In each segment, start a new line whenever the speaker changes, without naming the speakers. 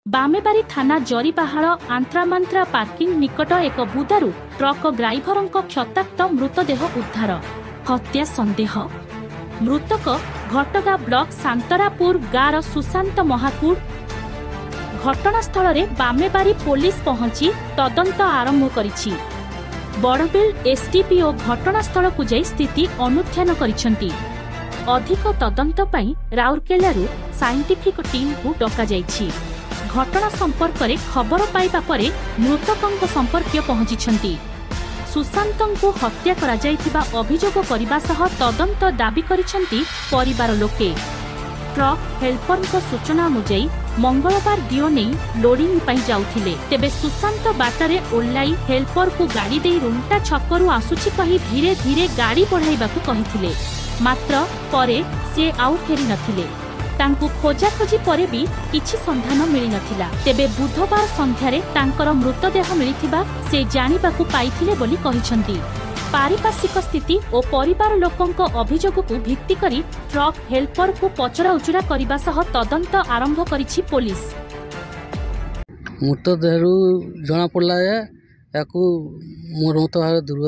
बामेबारी थाना जरीपाहाड़ आंत्रामांत्रा पार्किंग निकट एक बुदारू ट्रक ड्राइभर क्षताक्त मृतदेह उद्धार। हत्या संदेह। मृतक घटगा ब्लॉक सांतरापुर गाँव सुशांत महाकूड़। घटनास्थल में बामेबारी पुलिस पहुंची तदंत आरंभ करिछि। बड़बिल एसडीपीओ घटनास्थल को जाई स्थिति अनुध्यान करिसेंती। अधिक तदंत पई राउरकेलारू साइंटिफिक टीम को डका जाइछि। घटना संपर्क में खबर पाइबा परे मृतकंक संपर्कीय पहुंची सुशांतंकु हत्या करा जाइथिबा अभियोग करबा सह तदंत दाबी करिसेंती परिवार लोके। ट्रक हेल्परक सूचना अनुसार मंगलवार दियो नहीं लोडिंग पई जाउथिले, तेबे सुशांत बाटारे ओल्लाई हेल्पर को गाड़ी दे रुंटा छकरू आसुछि कही धीरे धीरे गाड़ी बढ़ाइबाकू कहिथिले। मात्र परे से आउ फेरी नथिले। तांकु खोजाखोजी परे भी किछि संधान मिली नथिला। तेबे बुधवार संध्यारे तांकर मृतदेह मिलिथिबा से जानिबाकू पाइथिले बोली कहिसंती। पारिपार्श्विक स्थिति और परिवार लोकंक अभियोग को भित्ति करी ट्रक हेल्पर को पचरा उचरा करबा सह तदंत आरंभ करिछि पुलिस।
मृतदेहरु जना पड़ला याकू मर्मत भाव दुर्ग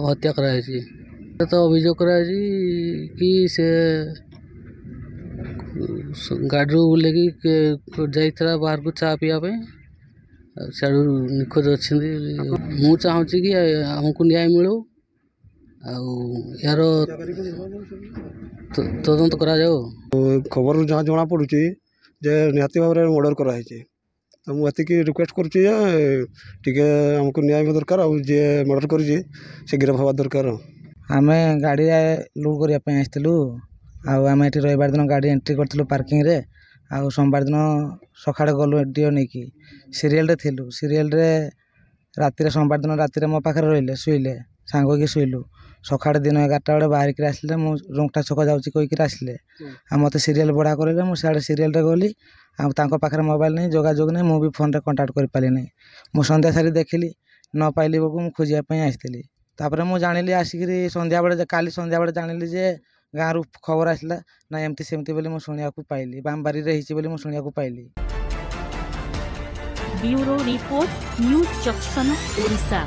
हत्या कराई। तो अभियोग कराई कि से गाड़ी बुलेगी जाइला बाहर को चा पीवा सियाड़ू निखोज अच्छी। मु चाहूँगी कि आमको न्याय मिलू यार तदंत करा जाओ।
खबर जहाँ जना पड़ुची जे निहाती भाव में मर्डर कराई। तो मुझे रिक्वेस्ट करुच्ची आमको न्याय दरकार जे मर्डर कर गिरफ हवा दरकार।
आम गाड़ी लोड करने आसलु आम ये रविवार दिन गाड़ी एंट्री करूँ पार्किंग रे। आ सोमवार दिन सकाଳେ गलु डीओ नहीं कि सीरियल रे थिलु। सीरियल रे राति सोमवार दिन राति मो पाखे रहिले शुइले सांग होगी शुइलु। सकाଳେ दिन 11टा बेले बाहरिक आसले मु रुंगटा छक जाऊँगी कहीकि आसले आ मत सीरियल बड़ा करे मुझे सीरियल रे गली आखिर मोबाइल नहीं जोगाजोग नहीं। मुझे फोन रे कांटाक्ट कर पारि नहीं। मु संध्या सारी देखिली न पाइली बेलू मुझे खोजापी आसती। तापर मुझे जानिली आसिक संध्या बेले काली संध्या बेले जानिली जे गाँव रु खबर आसला ना एमती सेमती बोली मुझे शुणा पाइली बामबारी रही बोली मुझे शुणा पाइली।
Bureau report news junction Odisha.